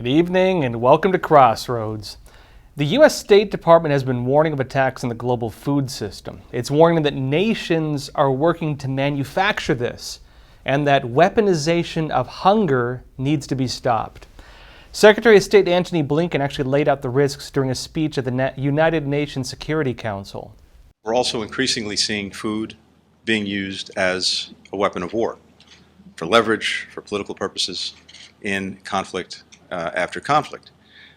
Good evening and welcome to Crossroads. The U.S. State Department has been warning of attacks on the global food system. It's warning that nations are working to manufacture this and that weaponization of hunger needs to be stopped. Secretary of State Antony Blinken actually laid out the risks during a speech at the United Nations Security Council. We're also increasingly seeing food being used as a weapon of war, for leverage, for political purposes, in conflict after conflict.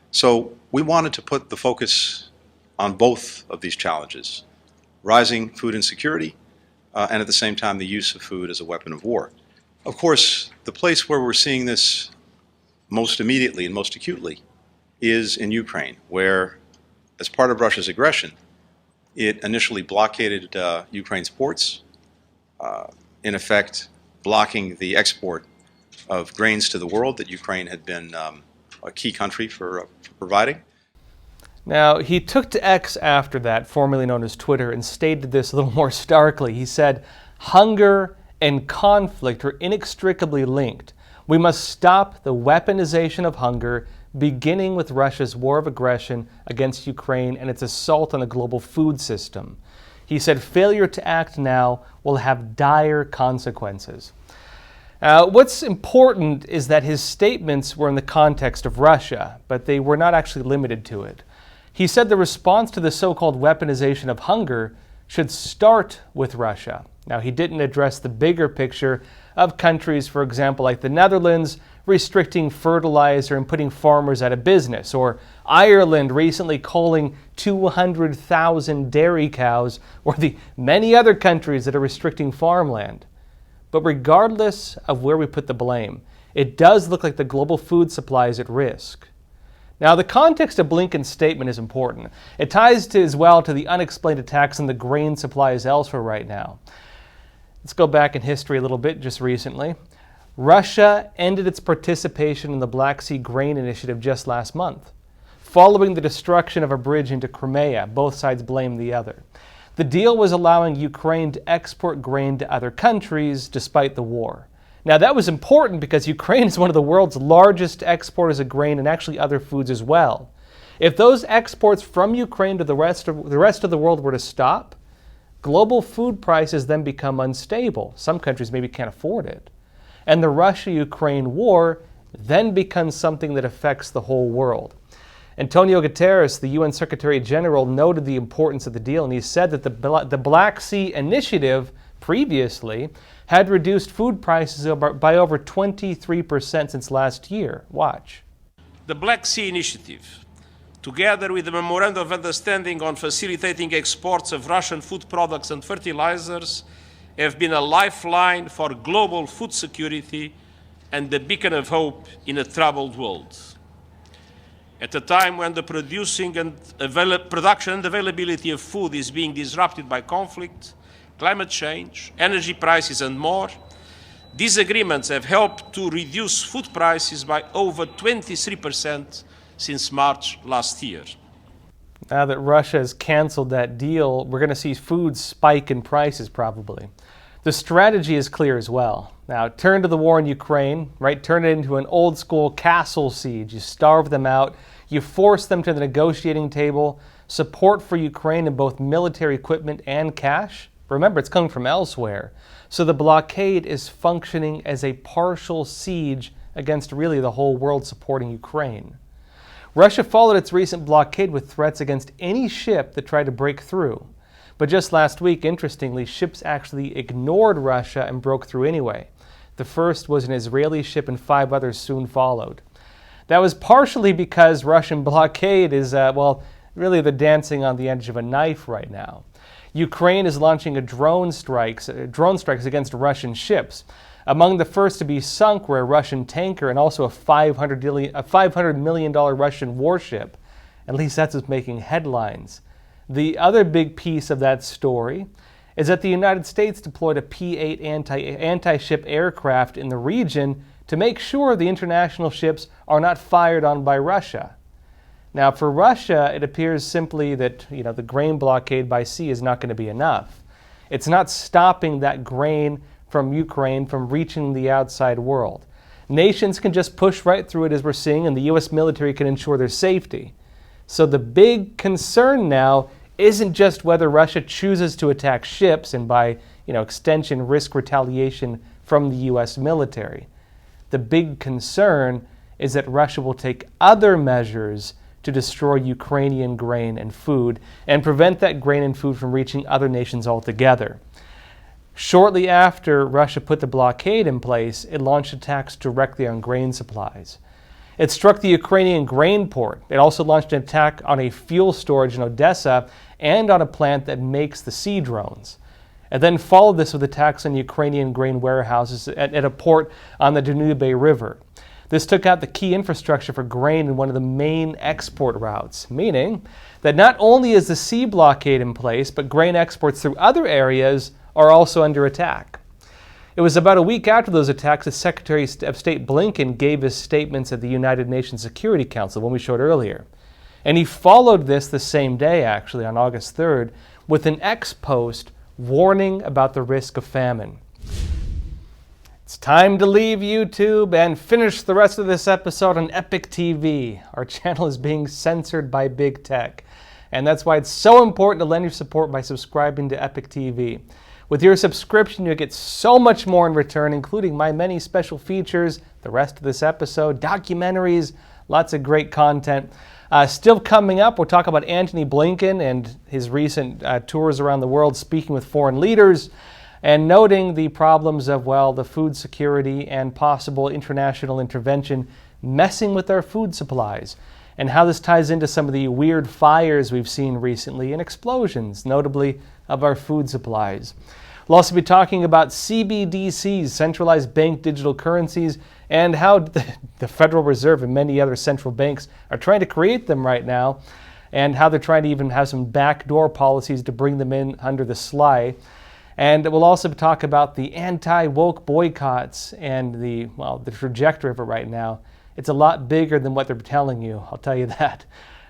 So we wanted to put the focus on both of these challenges, rising food insecurity and at the same time the use of food as a weapon of war. Of course, the place where we're seeing this most immediately and most acutely is in Ukraine, where as part of Russia's aggression, it initially blockaded Ukraine's ports, in effect blocking the export of grains to the world that Ukraine had been a key country for providing. Now, he took to X after that, formerly known as Twitter, and stated this a little more starkly. He said, "Hunger and conflict are inextricably linked. We must stop the weaponization of hunger, beginning with Russia's war of aggression against Ukraine and its assault on the global food system." He said failure to act now will have dire consequences. What's important is that his statements were in the context of Russia, but they were not actually limited to it. He said the response to the so-called weaponization of hunger should start with Russia. Now, he didn't address the bigger picture of countries, for example, like the Netherlands, restricting fertilizer and putting farmers out of business, or Ireland recently culling 200,000 dairy cows, or the many other countries that are restricting farmland. But regardless of where we put the blame, it does look like the global food supply is at risk. Now, the context of Blinken's statement is important. It ties as well to the unexplained attacks on the grain supplies elsewhere right now. Let's go back in history a little bit just recently. Russia ended its participation in the Black Sea Grain Initiative just last month, following the destruction of a bridge into Crimea. Both sides blamed the other. The deal was allowing Ukraine to export grain to other countries despite the war. Now, that was important because Ukraine is one of the world's largest exporters of grain and actually other foods as well. If those exports from Ukraine to the rest of the world were to stop, global food prices then become unstable. Some countries maybe can't afford it. And the Russia-Ukraine war then becomes something that affects the whole world. Antonio Guterres, the UN Secretary General, noted the importance of the deal, and he said that the Black Sea Initiative previously had reduced food prices by over 23% since last year. Watch. The Black Sea Initiative, together with the Memorandum of Understanding on facilitating exports of Russian food products and fertilizers, have been a lifeline for global food security and a beacon of hope in a troubled world. At a time when the production and availability of food is being disrupted by conflict, climate change, energy prices, and more, these agreements have helped to reduce food prices by over 23% since March last year. Now that Russia has canceled that deal, we're going to see food spike in prices probably. The strategy is clear as well. Now, turn to the war in Ukraine, right? Turn it into an old school castle siege. You starve them out. You force them to the negotiating table. Support for Ukraine in both military equipment and cash. Remember, it's coming from elsewhere. So the blockade is functioning as a partial siege against really the whole world supporting Ukraine. Russia followed its recent blockade with threats against any ship that tried to break through. But just last week, interestingly, ships actually ignored Russia and broke through anyway. The first was an Israeli ship and 5 others soon followed. That was partially because Russian blockade is, really the dancing on the edge of a knife right now. Ukraine is launching drone strikes against Russian ships. Among the first to be sunk were a Russian tanker and also a $500 million Russian warship. At least that's what's making headlines. The other big piece of that story is that the United States deployed a P-8 anti-ship aircraft in the region to make sure the international ships are not fired on by Russia. Now, for Russia, it appears simply that the grain blockade by sea is not going to be enough. It's not stopping that grain from Ukraine from reaching the outside world. nations can just push right through it, as we're seeing, and the U.S. military can ensure their safety. So the big concern now isn't just whether Russia chooses to attack ships and by extension risk retaliation from the U.S. military. The big concern is that Russia will take other measures to destroy Ukrainian grain and food and prevent that grain and food from reaching other nations altogether. Shortly after Russia put the blockade in place, it launched attacks directly on grain supplies. It struck the Ukrainian grain port. It also launched an attack on a fuel storage in Odessa and on a plant that makes the sea drones. It then followed this with attacks on Ukrainian grain warehouses at a port on the Danube River. This took out the key infrastructure for grain in one of the main export routes, meaning that not only is the sea blockade in place, but grain exports through other areas are also under attack. It was about a week after those attacks that Secretary of State Blinken gave his statements at the United Nations Security Council, one we showed earlier. And he followed this the same day, actually, on August 3rd, with an X post warning about the risk of famine. It's time to leave YouTube and finish the rest of this episode on Epoch TV. Our channel is being censored by big tech, and that's why it's so important to lend your support by subscribing to Epoch TV. With your subscription, you'll get so much more in return, including my many special features, the rest of this episode, documentaries, lots of great content. Still coming up, we'll talk about Antony Blinken and his recent tours around the world, speaking with foreign leaders, and noting the problems of, the food security and possible international intervention messing with our food supplies, and how this ties into some of the weird fires we've seen recently and explosions, notably of our food supplies. We'll also be talking about CBDCs, Centralized Bank Digital Currencies, and how the Federal Reserve and many other central banks are trying to create them right now, and how they're trying to even have some backdoor policies to bring them in under the sly. And we'll also talk about the anti-woke boycotts and the trajectory of it right now. It's a lot bigger than what they're telling you, I'll tell you that.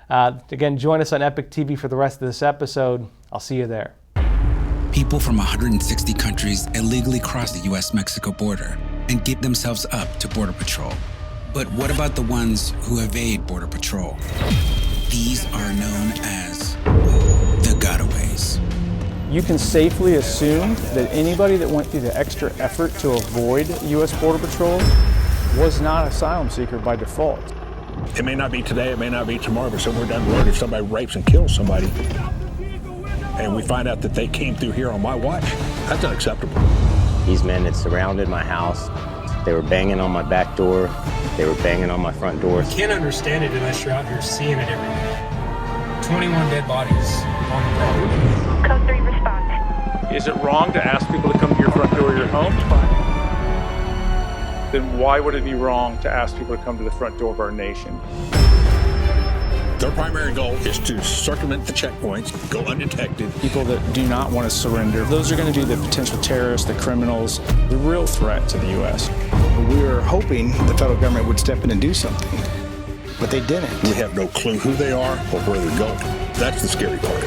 Again, join us on Epoch TV for the rest of this episode. I'll see you there. People from 160 countries illegally cross the U.S.-Mexico border and give themselves up to Border Patrol. But what about the ones who evade Border Patrol? These are known as the gotaways. You can safely assume that anybody that went through the extra effort to avoid U.S. Border Patrol was not an asylum seeker by default. It may not be today, it may not be tomorrow, but somewhere down the road, if somebody rapes and kills somebody, and we find out that they came through here on my watch, that's unacceptable. These men had surrounded my house. They were banging on my back door. They were banging on my front door. You can't understand it unless you're out here seeing it every day. 21 dead bodies on the property. Code 3 response. Is it wrong to ask people to come to your front door of your home? Then why would it be wrong to ask people to come to the front door of our nation? Their primary goal is to circumvent the checkpoints, go undetected. People that do not want to surrender, those are going to be the potential terrorists, the criminals, the real threat to the U.S. We were hoping the federal government would step in and do something, but they didn't. We have no clue who they are or where they're going. That's the scary part.